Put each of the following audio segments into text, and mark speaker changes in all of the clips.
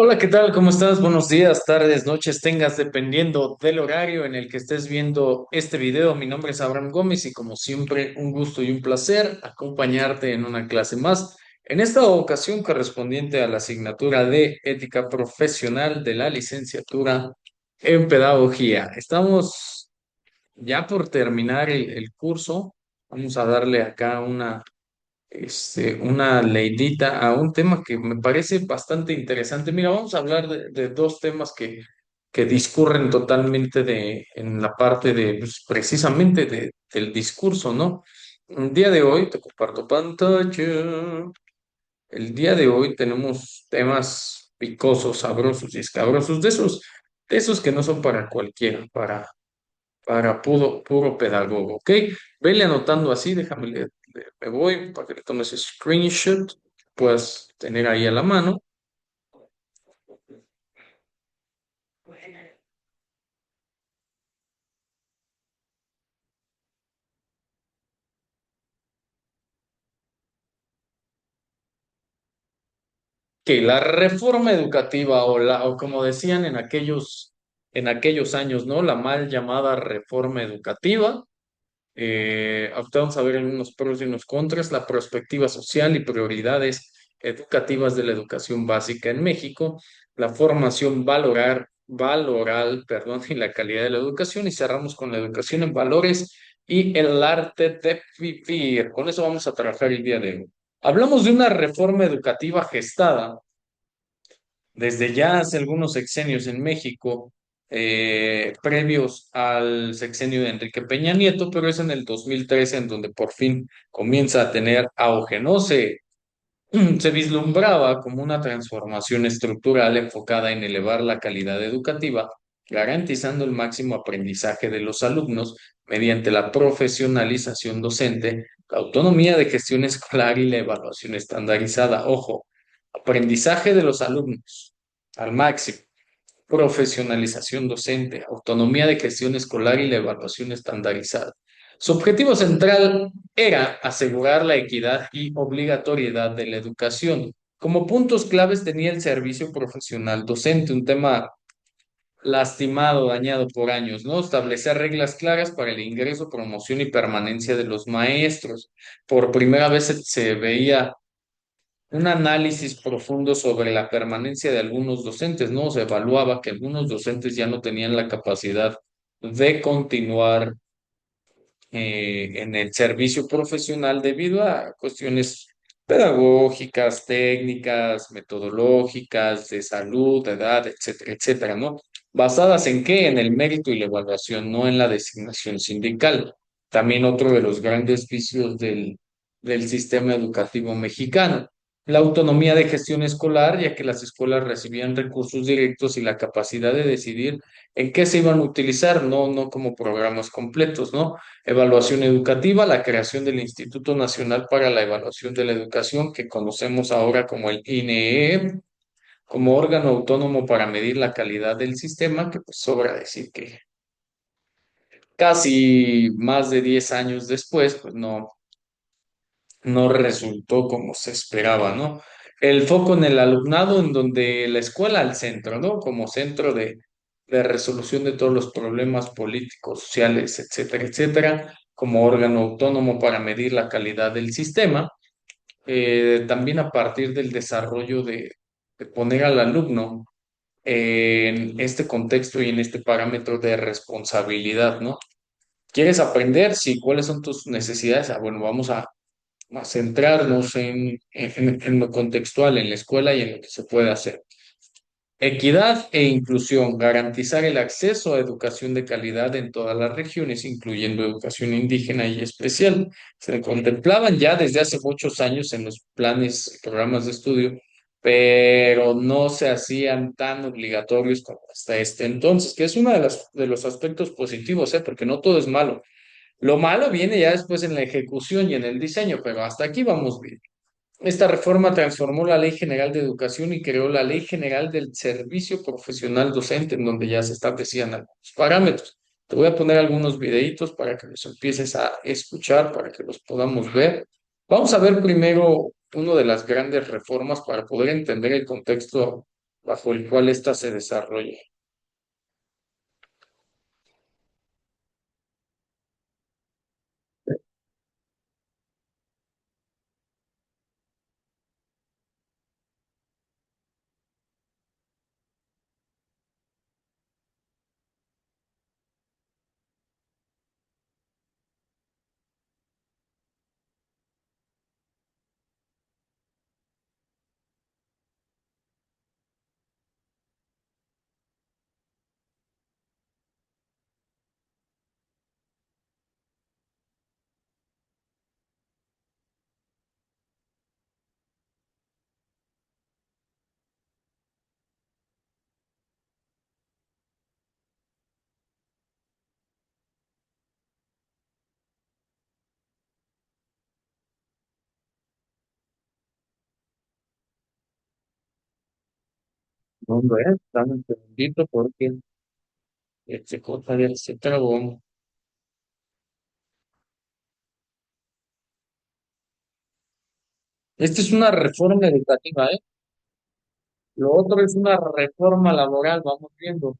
Speaker 1: Hola, ¿qué tal? ¿Cómo estás? Buenos días, tardes, noches, tengas, dependiendo del horario en el que estés viendo este video. Mi nombre es Abraham Gómez y como siempre, un gusto y un placer acompañarte en una clase más. En esta ocasión correspondiente a la asignatura de Ética Profesional de la licenciatura en Pedagogía. Estamos ya por terminar el curso. Vamos a darle acá una leidita a un tema que me parece bastante interesante. Mira, vamos a hablar de dos temas que discurren totalmente en la parte de, pues, precisamente del discurso, ¿no? El día de hoy, te comparto pantalla. El día de hoy tenemos temas picosos, sabrosos y escabrosos, de esos que no son para cualquiera, para puro pedagogo, ¿ok? Vele anotando así, déjame, me voy para que le tomes screenshot, puedas tener ahí a la mano, que la reforma educativa o como decían en aquellos años, ¿no? La mal llamada reforma educativa. Ahorita vamos a ver algunos pros y unos contras, la perspectiva social y prioridades educativas de la educación básica en México, la formación valoral, perdón, y la calidad de la educación, y cerramos con la educación en valores y el arte de vivir. Con eso vamos a trabajar el día de hoy. Hablamos de una reforma educativa gestada desde ya hace algunos sexenios en México, previos al sexenio de Enrique Peña Nieto, pero es en el 2013 en donde por fin comienza a tener auge, ¿no? Se vislumbraba como una transformación estructural enfocada en elevar la calidad educativa, garantizando el máximo aprendizaje de los alumnos mediante la profesionalización docente, la autonomía de gestión escolar y la evaluación estandarizada. Ojo, aprendizaje de los alumnos al máximo, profesionalización docente, autonomía de gestión escolar y la evaluación estandarizada. Su objetivo central era asegurar la equidad y obligatoriedad de la educación. Como puntos claves tenía el servicio profesional docente, un tema lastimado, dañado por años, ¿no? Establecer reglas claras para el ingreso, promoción y permanencia de los maestros. Por primera vez se veía un análisis profundo sobre la permanencia de algunos docentes, ¿no? Se evaluaba que algunos docentes ya no tenían la capacidad de continuar en el servicio profesional debido a cuestiones pedagógicas, técnicas, metodológicas, de salud, de edad, etcétera, etcétera, ¿no? ¿Basadas en qué? En el mérito y la evaluación, no en la designación sindical. También otro de los grandes vicios del sistema educativo mexicano. La autonomía de gestión escolar, ya que las escuelas recibían recursos directos y la capacidad de decidir en qué se iban a utilizar, no como programas completos, ¿no? Evaluación educativa, la creación del Instituto Nacional para la Evaluación de la Educación, que conocemos ahora como el INEE, como órgano autónomo para medir la calidad del sistema, que pues sobra decir que casi más de 10 años después, pues no resultó como se esperaba, ¿no? El foco en el alumnado, en donde la escuela al centro, ¿no? Como centro de resolución de todos los problemas políticos, sociales, etcétera, etcétera, como órgano autónomo para medir la calidad del sistema. También a partir del desarrollo de poner al alumno en este contexto y en este parámetro de responsabilidad, ¿no? ¿Quieres aprender? Sí. ¿Cuáles son tus necesidades? Ah, bueno, vamos a centrarnos en lo contextual, en la escuela y en lo que se puede hacer. Equidad e inclusión, garantizar el acceso a educación de calidad en todas las regiones, incluyendo educación indígena y especial. Se contemplaban ya desde hace muchos años en los planes y programas de estudio, pero no se hacían tan obligatorios como hasta este entonces, que es uno de los aspectos positivos, ¿eh? Porque no todo es malo. Lo malo viene ya después en la ejecución y en el diseño, pero hasta aquí vamos bien. Esta reforma transformó la Ley General de Educación y creó la Ley General del Servicio Profesional Docente, en donde ya se establecían algunos parámetros. Te voy a poner algunos videitos para que los empieces a escuchar, para que los podamos ver. Vamos a ver primero una de las grandes reformas para poder entender el contexto bajo el cual ésta se desarrolla. ¿Dónde es? Dame un segundito porque este cosa ya se trabó. Esta es una reforma educativa, ¿eh? Lo otro es una reforma laboral, vamos viendo.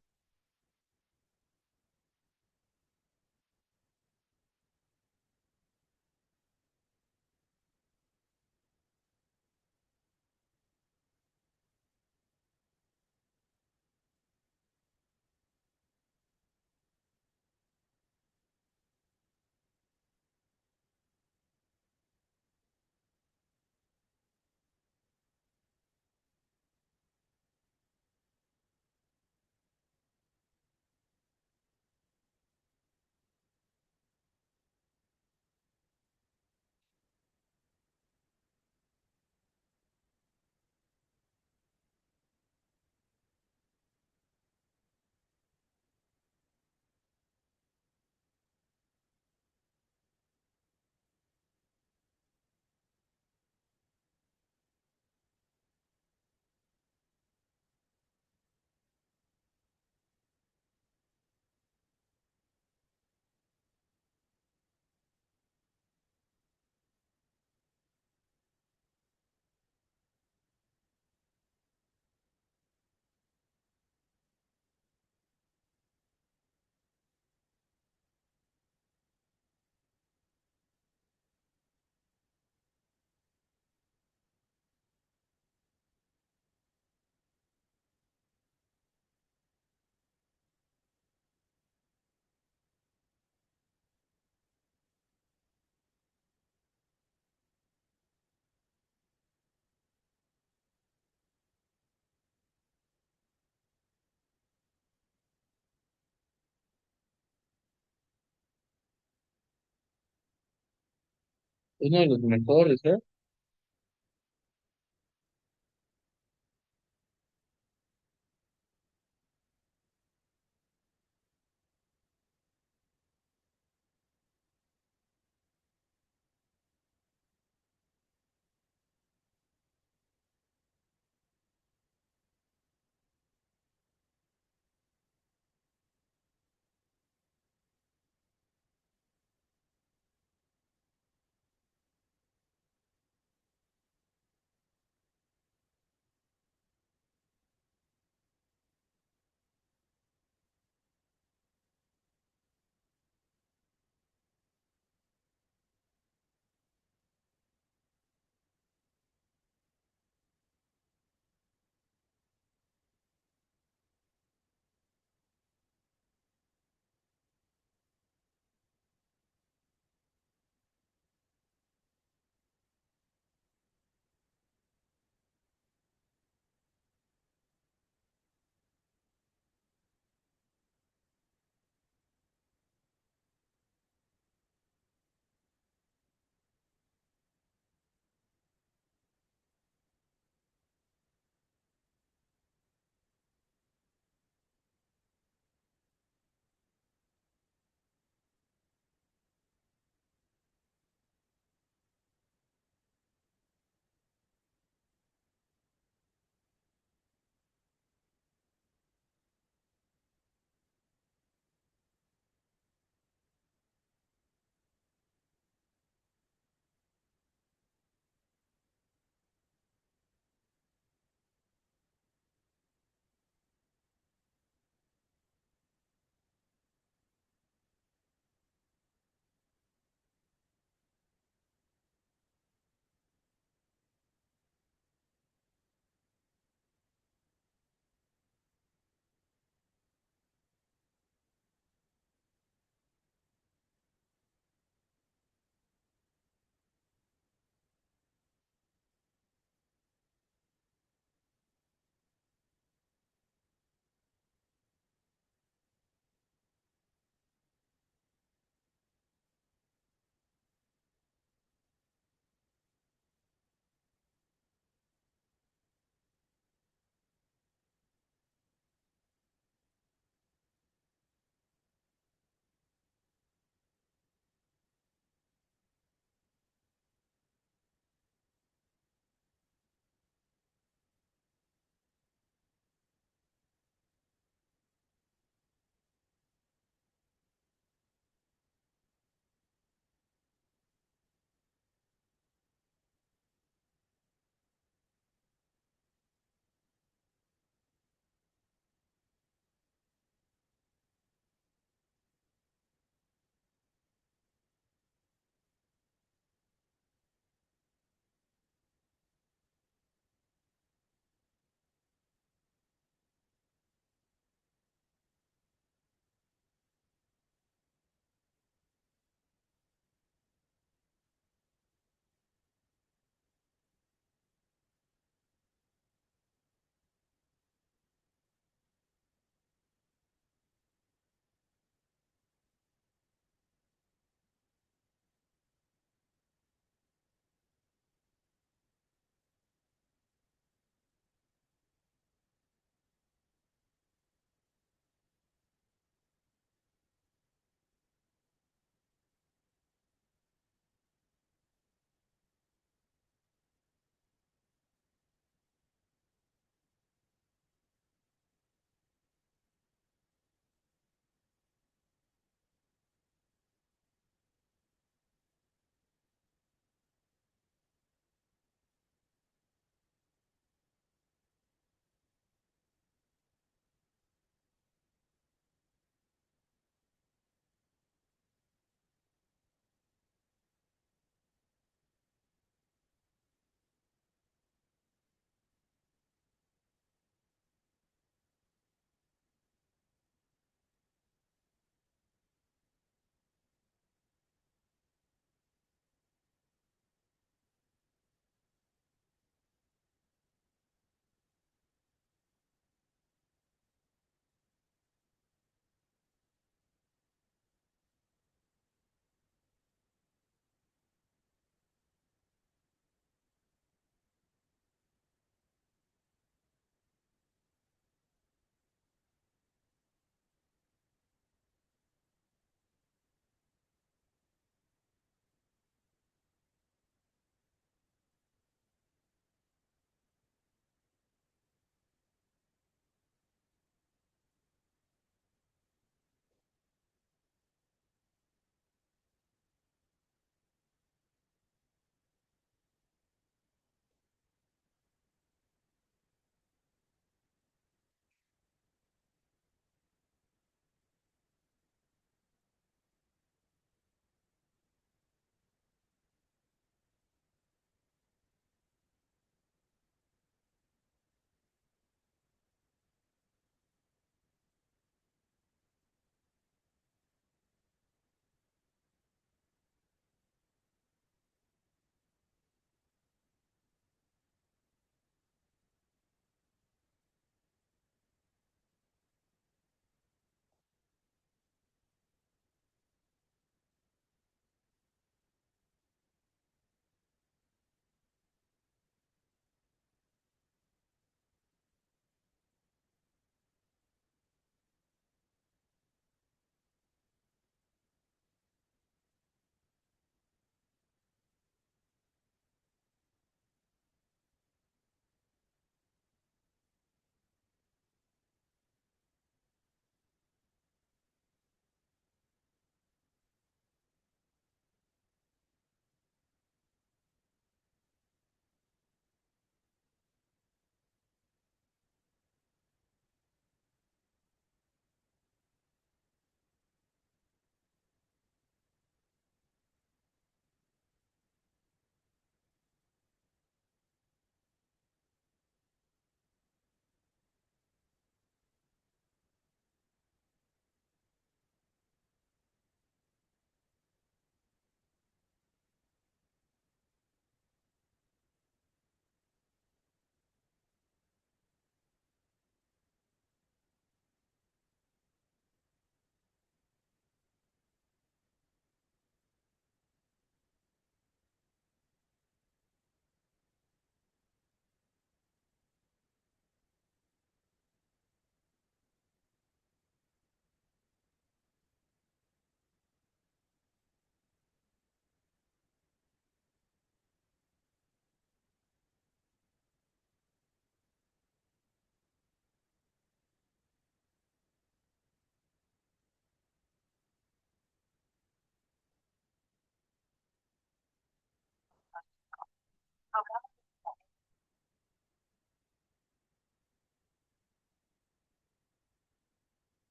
Speaker 1: Uno de los mejores, ¿eh?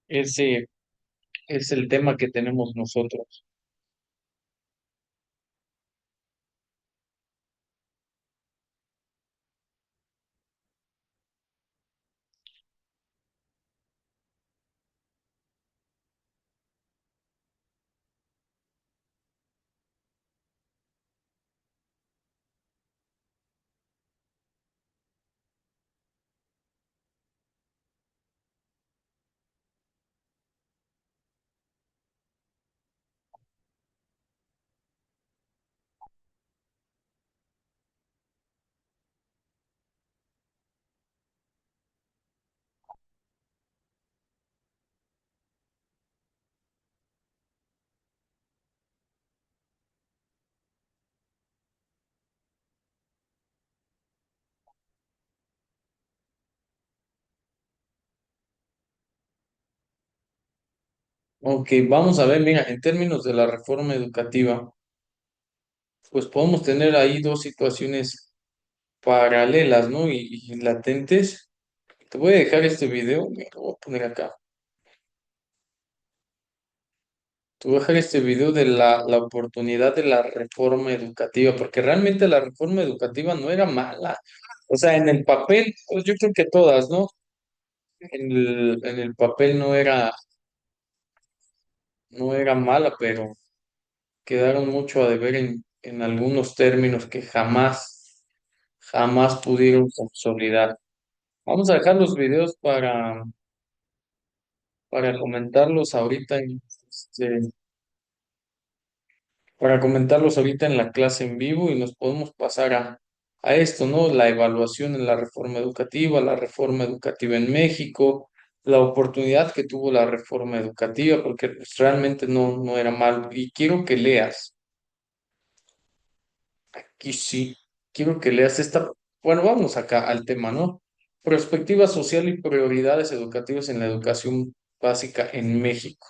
Speaker 1: Ese es el tema que tenemos nosotros. Ok, vamos a ver, mira, en términos de la reforma educativa, pues podemos tener ahí dos situaciones paralelas, ¿no? Y latentes. Te voy a dejar este video, mira, lo voy a poner acá. Te voy a dejar este video de la oportunidad de la reforma educativa, porque realmente la reforma educativa no era mala. O sea, en el papel, pues yo creo que todas, ¿no? En el papel no era mala, pero quedaron mucho a deber en algunos términos que jamás pudieron consolidar. Vamos a dejar los videos para comentarlos ahorita para comentarlos ahorita en la clase en vivo y nos podemos pasar a esto, ¿no? La evaluación en la reforma educativa en México, la oportunidad que tuvo la reforma educativa, porque pues, realmente no era mal. Y quiero que leas, aquí sí, quiero que leas esta, bueno, vamos acá al tema, ¿no? Perspectiva social y prioridades educativas en la educación básica en México.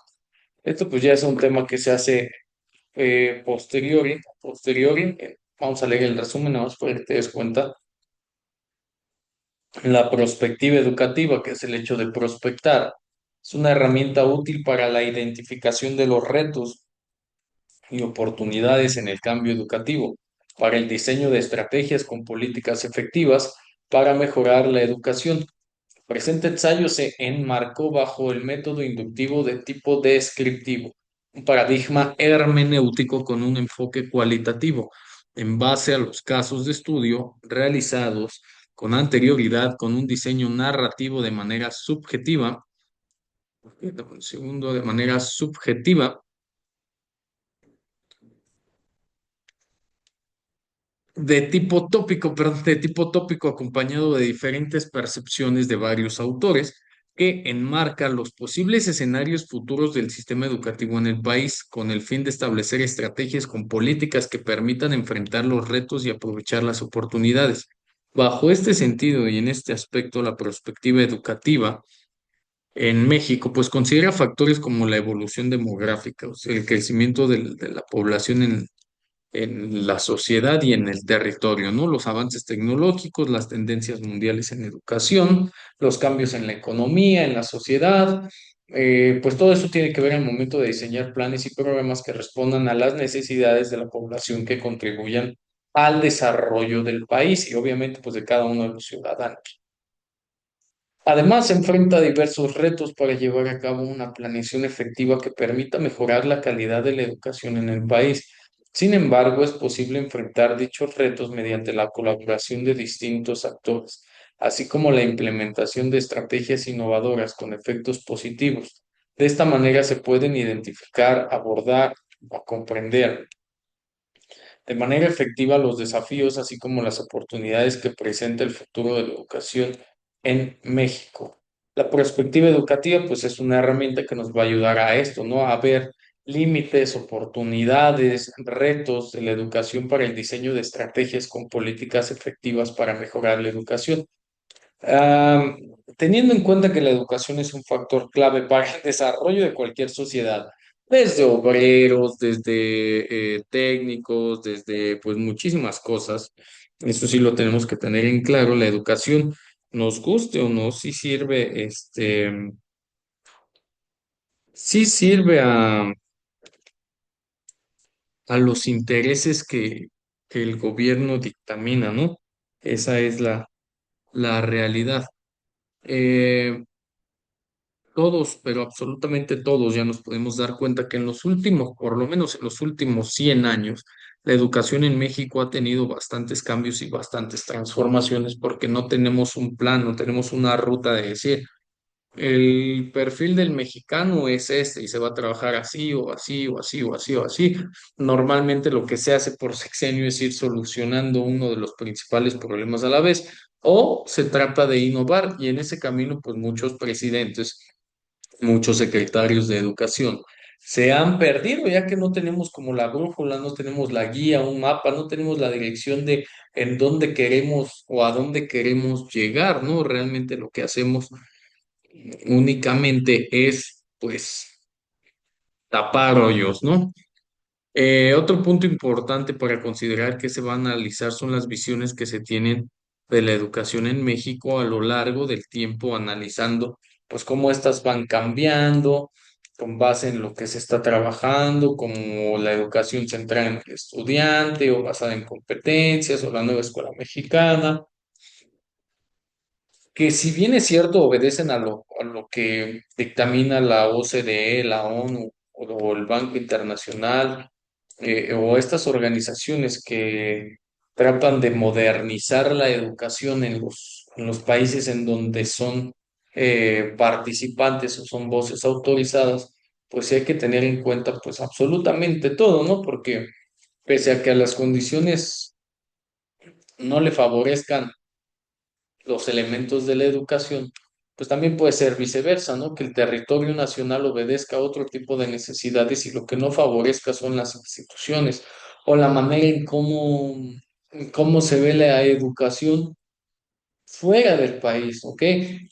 Speaker 1: Esto pues ya es un tema que se hace posteriori, vamos a leer el resumen, nada más para que te des cuenta. La prospectiva educativa, que es el hecho de prospectar, es una herramienta útil para la identificación de los retos y oportunidades en el cambio educativo, para el diseño de estrategias con políticas efectivas para mejorar la educación. Presente ensayo se enmarcó bajo el método inductivo de tipo descriptivo, un paradigma hermenéutico con un enfoque cualitativo, en base a los casos de estudio realizados con anterioridad con un diseño narrativo de manera subjetiva, un segundo, de manera subjetiva de tipo tópico acompañado de diferentes percepciones de varios autores que enmarcan los posibles escenarios futuros del sistema educativo en el país con el fin de establecer estrategias con políticas que permitan enfrentar los retos y aprovechar las oportunidades. Bajo este sentido y en este aspecto, la perspectiva educativa en México, pues considera factores como la evolución demográfica, o sea, el crecimiento de la población en la sociedad y en el territorio, ¿no? Los avances tecnológicos, las tendencias mundiales en educación, los cambios en la economía, en la sociedad, pues todo eso tiene que ver al momento de diseñar planes y programas que respondan a las necesidades de la población que contribuyan al desarrollo del país y obviamente pues de cada uno de los ciudadanos. Además, se enfrenta a diversos retos para llevar a cabo una planeación efectiva que permita mejorar la calidad de la educación en el país. Sin embargo, es posible enfrentar dichos retos mediante la colaboración de distintos actores, así como la implementación de estrategias innovadoras con efectos positivos. De esta manera se pueden identificar, abordar o comprender de manera efectiva los desafíos, así como las oportunidades que presenta el futuro de la educación en México. La perspectiva educativa, pues es una herramienta que nos va a ayudar a esto, ¿no? A ver límites, oportunidades, retos de la educación para el diseño de estrategias con políticas efectivas para mejorar la educación. Ah, teniendo en cuenta que la educación es un factor clave para el desarrollo de cualquier sociedad, desde obreros, desde técnicos, desde pues muchísimas cosas, eso sí lo tenemos que tener en claro, la educación, nos guste o no, sí sirve a los intereses que el gobierno dictamina, ¿no? Esa es la realidad. Eh, Todos, pero absolutamente todos, ya nos podemos dar cuenta que en los últimos, por lo menos en los últimos 100 años, la educación en México ha tenido bastantes cambios y bastantes transformaciones porque no tenemos un plan, no tenemos una ruta de decir, el perfil del mexicano es este y se va a trabajar así o así o así o así o así. Normalmente lo que se hace por sexenio es ir solucionando uno de los principales problemas a la vez o se trata de innovar y en ese camino pues muchos presidentes, muchos secretarios de educación se han perdido, ya que no tenemos como la brújula, no tenemos la guía, un mapa, no tenemos la dirección de en dónde queremos o a dónde queremos llegar, ¿no? Realmente lo que hacemos únicamente es, pues, tapar hoyos, ¿no? Otro punto importante para considerar que se va a analizar son las visiones que se tienen de la educación en México a lo largo del tiempo, analizando pues cómo estas van cambiando con base en lo que se está trabajando, como la educación centrada en el estudiante o basada en competencias o la nueva escuela mexicana que si bien es cierto, obedecen a lo que dictamina la OCDE, la ONU o el Banco Internacional, o estas organizaciones que tratan de modernizar la educación en los países en donde son participantes o son voces autorizadas, pues sí hay que tener en cuenta pues absolutamente todo, ¿no? Porque pese a que a las condiciones no le favorezcan los elementos de la educación, pues también puede ser viceversa, ¿no? Que el territorio nacional obedezca a otro tipo de necesidades y lo que no favorezca son las instituciones o la manera en cómo se ve la educación fuera del país, ¿ok?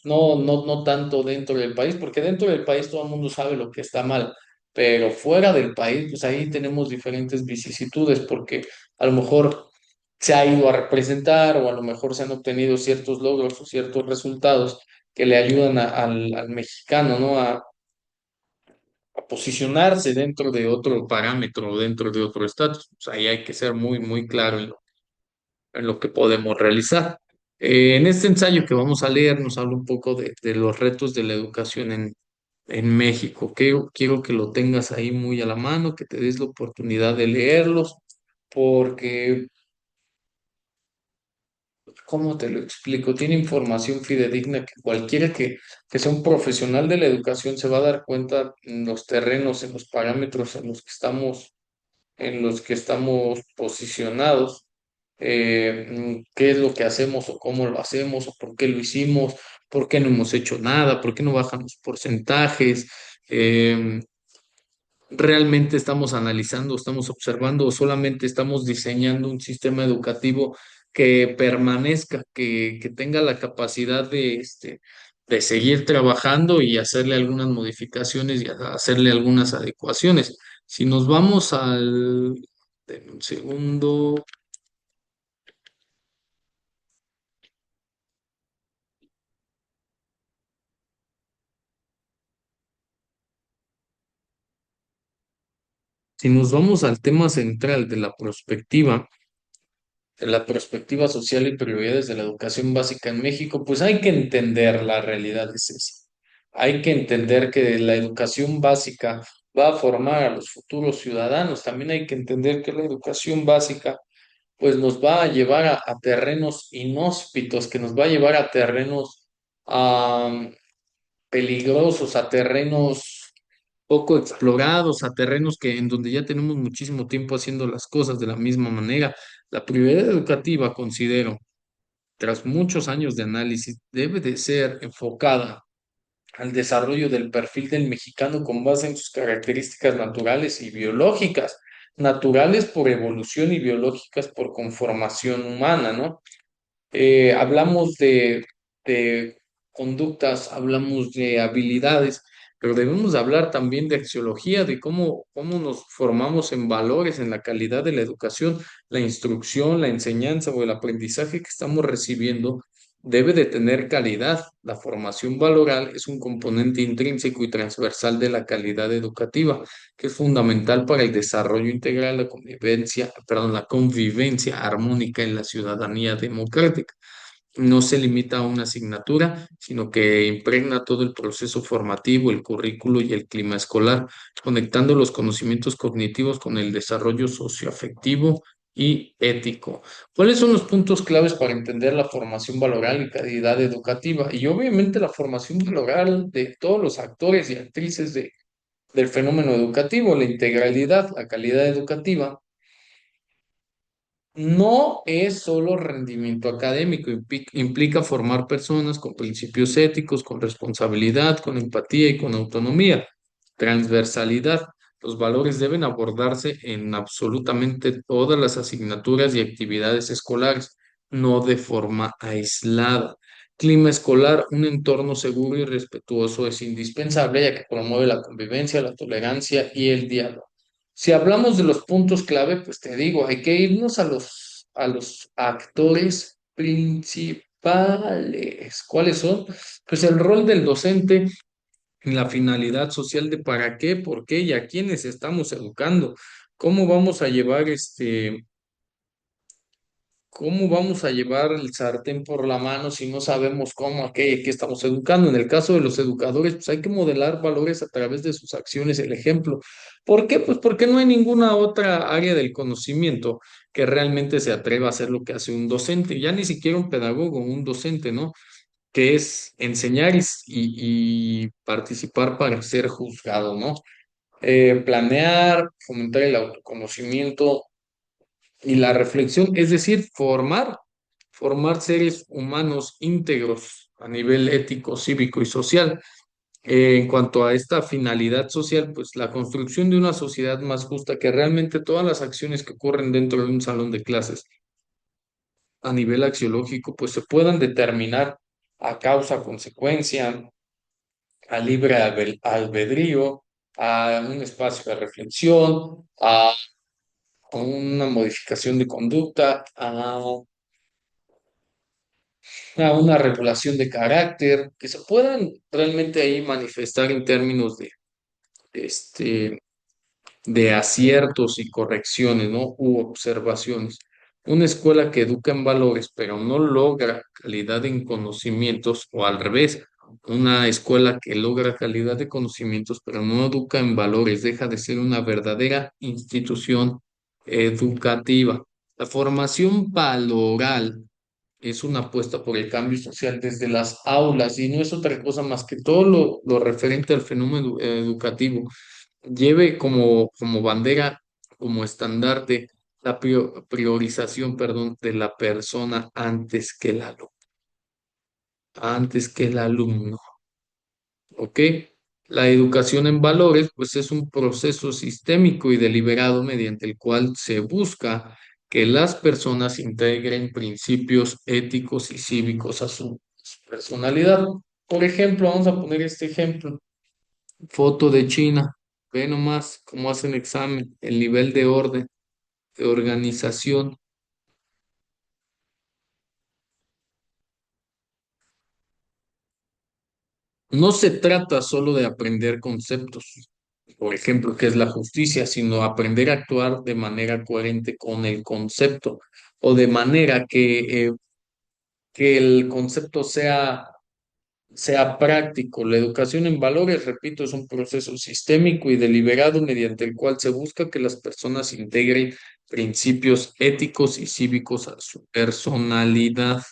Speaker 1: No tanto dentro del país, porque dentro del país todo el mundo sabe lo que está mal, pero fuera del país, pues ahí tenemos diferentes vicisitudes, porque a lo mejor se ha ido a representar o a lo mejor se han obtenido ciertos logros o ciertos resultados que le ayudan al mexicano, ¿no? A posicionarse dentro de otro parámetro, dentro de otro estatus. Pues ahí hay que ser muy, muy claro en lo que podemos realizar. En este ensayo que vamos a leer nos habla un poco de los retos de la educación en México. Quiero que lo tengas ahí muy a la mano, que te des la oportunidad de leerlos, porque, ¿cómo te lo explico? Tiene información fidedigna que cualquiera que sea un profesional de la educación se va a dar cuenta en los terrenos, en los parámetros en los que estamos posicionados, qué es lo que hacemos o cómo lo hacemos o por qué lo hicimos, por qué no hemos hecho nada, por qué no bajan los porcentajes, realmente estamos analizando, estamos observando o solamente estamos diseñando un sistema educativo que permanezca, que tenga la capacidad de seguir trabajando y hacerle algunas modificaciones y hacerle algunas adecuaciones. Si nos vamos al... denme un segundo. Si nos vamos al tema central de la perspectiva social y prioridades de la educación básica en México, pues hay que entender la realidad es esa. Hay que entender que la educación básica va a formar a los futuros ciudadanos. También hay que entender que la educación básica pues nos va a llevar a terrenos inhóspitos, que nos va a llevar a terrenos peligrosos, a terrenos poco explorados, a terrenos que en donde ya tenemos muchísimo tiempo haciendo las cosas de la misma manera. La prioridad educativa, considero, tras muchos años de análisis, debe de ser enfocada al desarrollo del perfil del mexicano con base en sus características naturales y biológicas, naturales por evolución y biológicas por conformación humana, ¿no? Hablamos de conductas, hablamos de habilidades, pero debemos de hablar también de axiología, de cómo nos formamos en valores, en la calidad de la educación, la instrucción, la enseñanza o el aprendizaje que estamos recibiendo debe de tener calidad. La formación valoral es un componente intrínseco y transversal de la calidad educativa, que es fundamental para el desarrollo integral, la convivencia armónica en la ciudadanía democrática. No se limita a una asignatura, sino que impregna todo el proceso formativo, el currículo y el clima escolar, conectando los conocimientos cognitivos con el desarrollo socioafectivo y ético. ¿Cuáles son los puntos claves para entender la formación valoral y calidad educativa? Y obviamente la formación valoral de todos los actores y actrices del fenómeno educativo, la integralidad, la calidad educativa no es solo rendimiento académico, implica formar personas con principios éticos, con responsabilidad, con empatía y con autonomía. Transversalidad. Los valores deben abordarse en absolutamente todas las asignaturas y actividades escolares, no de forma aislada. Clima escolar, un entorno seguro y respetuoso es indispensable, ya que promueve la convivencia, la tolerancia y el diálogo. Si hablamos de los puntos clave, pues te digo, hay que irnos a los actores principales. ¿Cuáles son? Pues el rol del docente, la finalidad social de para qué, por qué y a quiénes estamos educando. ¿Cómo vamos a llevar ¿Cómo vamos a llevar el sartén por la mano si no sabemos cómo, a qué estamos educando? En el caso de los educadores, pues hay que modelar valores a través de sus acciones, el ejemplo. ¿Por qué? Pues porque no hay ninguna otra área del conocimiento que realmente se atreva a hacer lo que hace un docente, ya ni siquiera un pedagogo, un docente, ¿no? Que es enseñar y participar para ser juzgado, ¿no? Planear, fomentar el autoconocimiento y la reflexión, es decir, formar seres humanos íntegros a nivel ético, cívico y social. En cuanto a esta finalidad social, pues la construcción de una sociedad más justa, que realmente todas las acciones que ocurren dentro de un salón de clases a nivel axiológico, pues se puedan determinar a causa-consecuencia, a libre albedrío, a un espacio de reflexión, a una modificación de conducta, a una regulación de carácter, que se puedan realmente ahí manifestar en términos este, de aciertos y correcciones, ¿no? U observaciones. Una escuela que educa en valores, pero no logra calidad en conocimientos, o al revés, una escuela que logra calidad de conocimientos, pero no educa en valores, deja de ser una verdadera institución educativa. La formación valoral es una apuesta por el cambio social desde las aulas y no es otra cosa más que todo lo referente al fenómeno educativo lleve como bandera, como estandarte, la priorización, perdón, de la persona antes que el alumno, ¿ok? La educación en valores, pues es un proceso sistémico y deliberado mediante el cual se busca que las personas integren principios éticos y cívicos a su personalidad. Por ejemplo, vamos a poner este ejemplo. Foto de China. Ve nomás cómo hacen examen, el nivel de orden, de organización. No se trata solo de aprender conceptos, por ejemplo, qué es la justicia, sino aprender a actuar de manera coherente con el concepto o de manera que el concepto sea práctico. La educación en valores, repito, es un proceso sistémico y deliberado mediante el cual se busca que las personas integren principios éticos y cívicos a su personalidad.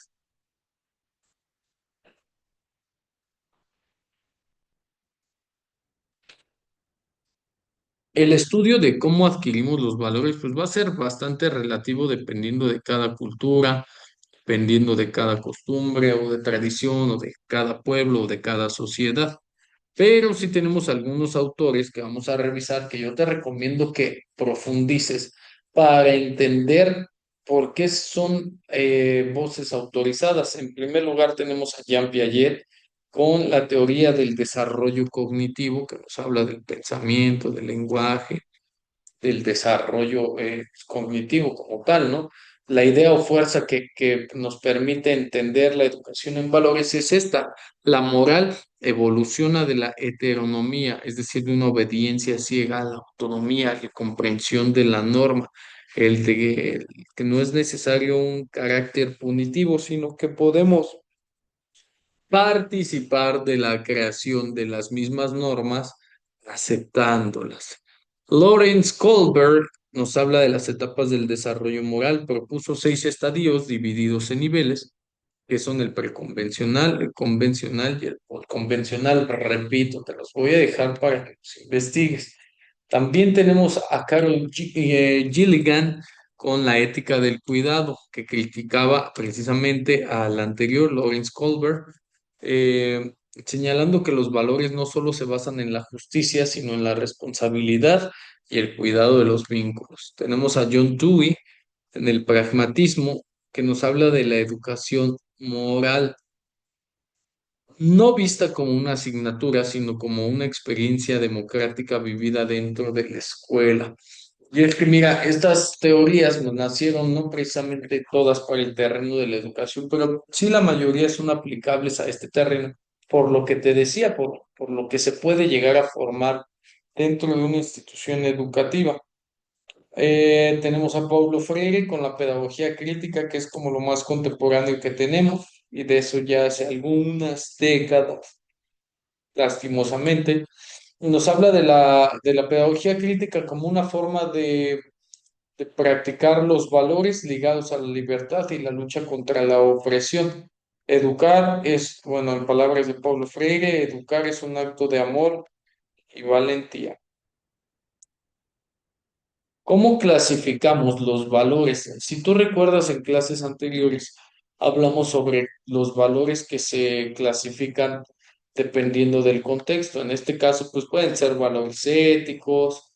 Speaker 1: El estudio de cómo adquirimos los valores, pues va a ser bastante relativo dependiendo de cada cultura, dependiendo de cada costumbre o de tradición o de cada pueblo o de cada sociedad. Pero sí tenemos algunos autores que vamos a revisar que yo te recomiendo que profundices para entender por qué son voces autorizadas. En primer lugar tenemos a Jean Piaget con la teoría del desarrollo cognitivo que nos habla del pensamiento, del lenguaje, del desarrollo cognitivo como tal, ¿no? La idea o fuerza que nos permite entender la educación en valores es esta. La moral evoluciona de la heteronomía, es decir, de una obediencia ciega a la autonomía y comprensión de la norma, el que no es necesario un carácter punitivo, sino que podemos participar de la creación de las mismas normas aceptándolas. Lawrence Kohlberg nos habla de las etapas del desarrollo moral, propuso 6 estadios divididos en niveles, que son el preconvencional, el convencional y el postconvencional. Repito, te los voy a dejar para que los investigues. También tenemos a Gilligan con la ética del cuidado, que criticaba precisamente al anterior, Lawrence Kohlberg, eh, señalando que los valores no solo se basan en la justicia, sino en la responsabilidad y el cuidado de los vínculos. Tenemos a John Dewey en el pragmatismo, que nos habla de la educación moral, no vista como una asignatura, sino como una experiencia democrática vivida dentro de la escuela. Y es que, mira, estas teorías no nacieron no precisamente todas para el terreno de la educación, pero sí la mayoría son aplicables a este terreno, por lo que te decía, por lo que se puede llegar a formar dentro de una institución educativa. Tenemos a Paulo Freire con la pedagogía crítica, que es como lo más contemporáneo que tenemos, y de eso ya hace algunas décadas, lastimosamente. Nos habla de la pedagogía crítica como una forma de practicar los valores ligados a la libertad y la lucha contra la opresión. Educar es, bueno, en palabras de Paulo Freire, educar es un acto de amor y valentía. ¿Cómo clasificamos los valores? Si tú recuerdas en clases anteriores, hablamos sobre los valores que se clasifican dependiendo del contexto. En este caso, pues pueden ser valores éticos,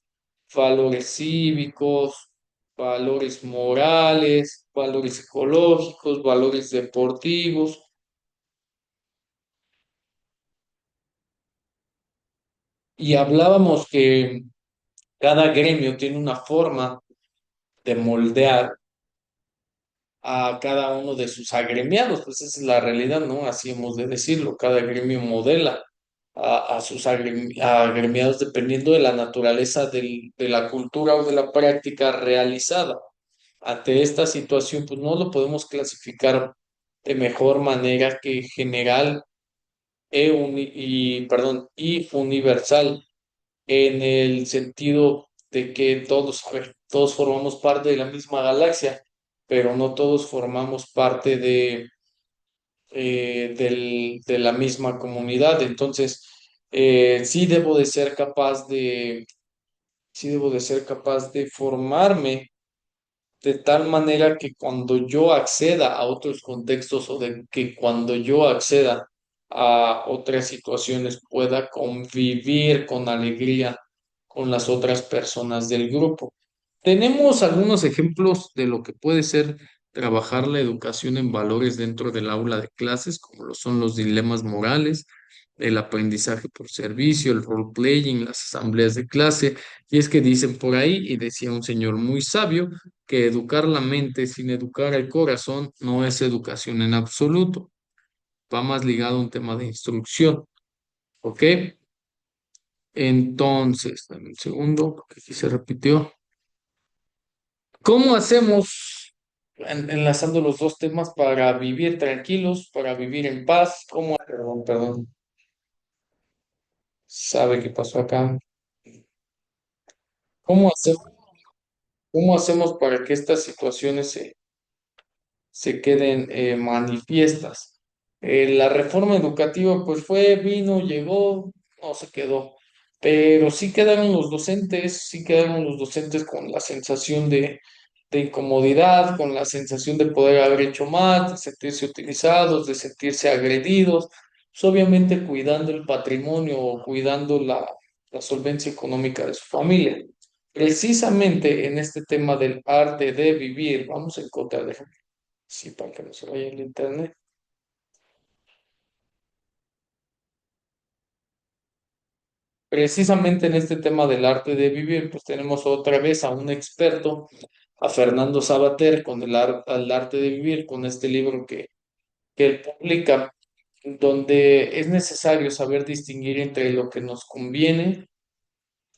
Speaker 1: valores cívicos, valores morales, valores ecológicos, valores deportivos. Y hablábamos que cada gremio tiene una forma de moldear a cada uno de sus agremiados, pues esa es la realidad, ¿no? Así hemos de decirlo, cada gremio modela a sus agremiados dependiendo de la naturaleza de la cultura o de la práctica realizada. Ante esta situación, pues no lo podemos clasificar de mejor manera que general y universal en el sentido de que todos, a ver, todos formamos parte de la misma galaxia, pero no todos formamos parte de la misma comunidad. Entonces, sí debo de ser capaz de formarme de tal manera que cuando yo acceda a otros contextos o de que cuando yo acceda a otras situaciones pueda convivir con alegría con las otras personas del grupo. Tenemos algunos ejemplos de lo que puede ser trabajar la educación en valores dentro del aula de clases, como lo son los dilemas morales, el aprendizaje por servicio, el role-playing, las asambleas de clase. Y es que dicen por ahí, y decía un señor muy sabio, que educar la mente sin educar el corazón no es educación en absoluto. Va más ligado a un tema de instrucción. ¿Ok? Entonces, dame un segundo, porque aquí se repitió. ¿Cómo hacemos, enlazando los dos temas, para vivir tranquilos, para vivir en paz? ¿Cómo, perdón, sabe qué pasó acá? ¿Cómo hacemos, cómo hacemos para que estas situaciones se queden manifiestas? La reforma educativa, pues fue, vino, llegó, no se quedó, pero sí quedaron los docentes con la sensación de incomodidad, con la sensación de poder haber hecho más, de sentirse utilizados, de sentirse agredidos, pues obviamente cuidando el patrimonio o cuidando la solvencia económica de su familia. Precisamente en este tema del arte de vivir, vamos a encontrar, sí, para que no se vaya el internet. Precisamente en este tema del arte de vivir, pues tenemos otra vez a un experto, a Fernando Sabater, con el arte de vivir, con este libro que él publica, donde es necesario saber distinguir entre lo que nos conviene,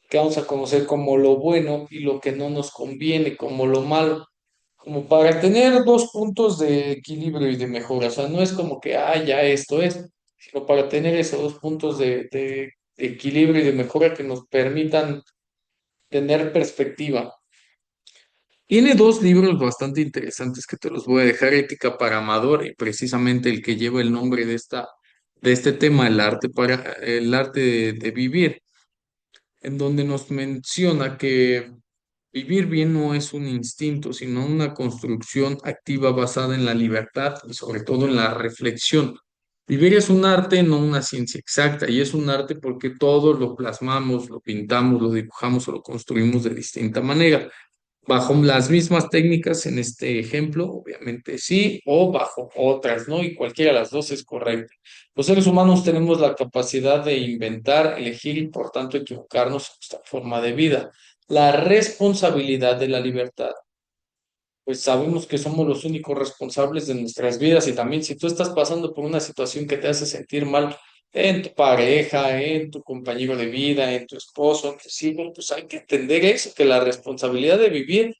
Speaker 1: que vamos a conocer como lo bueno, y lo que no nos conviene como lo malo, como para tener dos puntos de equilibrio y de mejora. O sea, no es como que, ya esto es, sino para tener esos dos puntos de equilibrio y de mejora que nos permitan tener perspectiva. Tiene dos libros bastante interesantes que te los voy a dejar, Ética para Amador, y precisamente el que lleva el nombre de este tema, el arte de vivir, en donde nos menciona que vivir bien no es un instinto, sino una construcción activa basada en la libertad y sobre todo en la reflexión. Vivir es un arte, no una ciencia exacta, y es un arte porque todo lo plasmamos, lo pintamos, lo dibujamos o lo construimos de distinta manera. Bajo las mismas técnicas en este ejemplo, obviamente sí, o bajo otras, ¿no? Y cualquiera de las dos es correcta. Los seres humanos tenemos la capacidad de inventar, elegir y por tanto equivocarnos en nuestra forma de vida. La responsabilidad de la libertad, pues sabemos que somos los únicos responsables de nuestras vidas, y también si tú estás pasando por una situación que te hace sentir mal en tu pareja, en tu compañero de vida, en tu esposo, en tus hijos, pues hay que entender eso, que la responsabilidad de vivir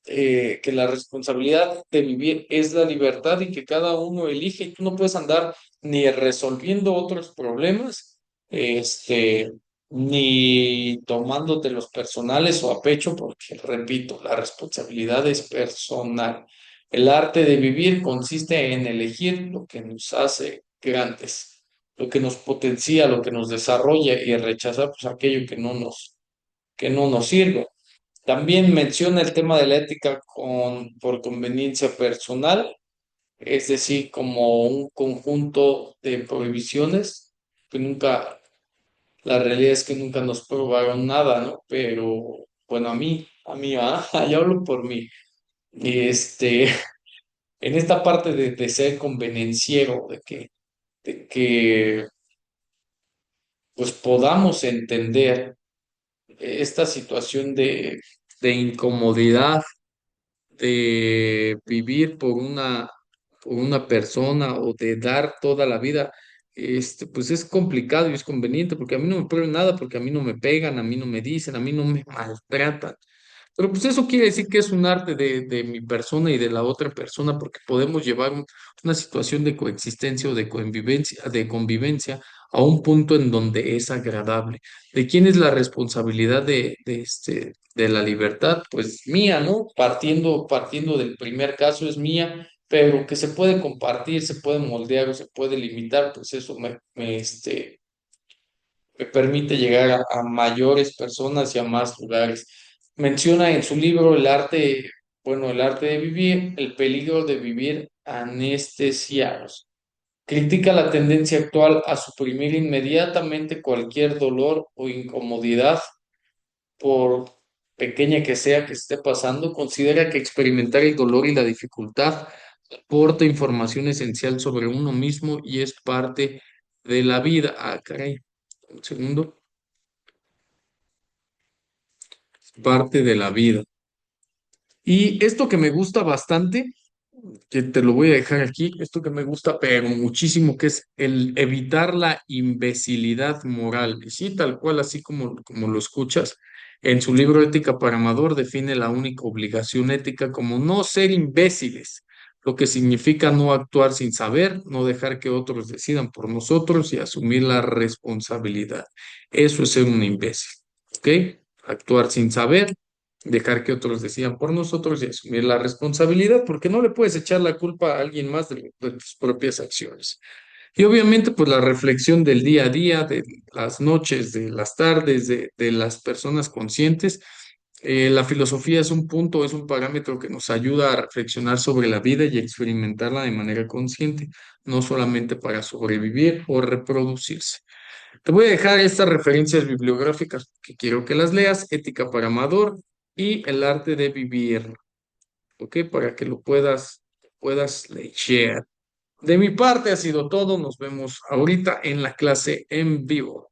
Speaker 1: que la responsabilidad de vivir es la libertad y que cada uno elige, y tú no puedes andar ni resolviendo otros problemas, este, ni tomándote los personales o a pecho, porque, repito, la responsabilidad es personal. El arte de vivir consiste en elegir lo que nos hace grandes, lo que nos potencia, lo que nos desarrolla, y rechazar pues aquello que no nos sirve. También menciona el tema de la ética por conveniencia personal, es decir, como un conjunto de prohibiciones que nunca, la realidad es que nunca nos probaron nada, ¿no? Pero bueno, yo hablo por mí. Y en esta parte de ser convenenciero, de que pues podamos entender esta situación de incomodidad de vivir por una persona o de dar toda la vida, pues es complicado y es conveniente porque a mí no me prueban nada, porque a mí no me pegan, a mí no me dicen, a mí no me maltratan. Pero pues eso quiere decir que es un arte de mi persona y de la otra persona, porque podemos llevar una situación de coexistencia o de convivencia a un punto en donde es agradable. ¿De quién es la responsabilidad de la libertad? Pues mía, ¿no? Partiendo del primer caso es mía, pero que se puede compartir, se puede moldear o se puede limitar, pues eso me permite llegar a mayores personas y a más lugares. Menciona en su libro el arte de vivir, el peligro de vivir anestesiados. Critica la tendencia actual a suprimir inmediatamente cualquier dolor o incomodidad pequeña que sea que esté pasando, considera que experimentar el dolor y la dificultad aporta información esencial sobre uno mismo y es parte de la vida. Ah, caray, un segundo. Parte de la vida. Y esto que me gusta bastante, que te lo voy a dejar aquí, esto que me gusta, pero muchísimo, que es el evitar la imbecilidad moral. Y sí, tal cual, así como lo escuchas, en su libro Ética para Amador define la única obligación ética como no ser imbéciles, lo que significa no actuar sin saber, no dejar que otros decidan por nosotros y asumir la responsabilidad. Eso es ser un imbécil, ¿ok? Actuar sin saber, dejar que otros decidan por nosotros y asumir la responsabilidad, porque no le puedes echar la culpa a alguien más de tus propias acciones. Y obviamente, pues la reflexión del día a día, de las noches, de las tardes, de las personas conscientes. La filosofía es un punto, es un parámetro que nos ayuda a reflexionar sobre la vida y experimentarla de manera consciente, no solamente para sobrevivir o reproducirse. Te voy a dejar estas referencias bibliográficas que quiero que las leas: Ética para Amador y El arte de vivir, ¿ok? Para que lo puedas leer. De mi parte ha sido todo. Nos vemos ahorita en la clase en vivo.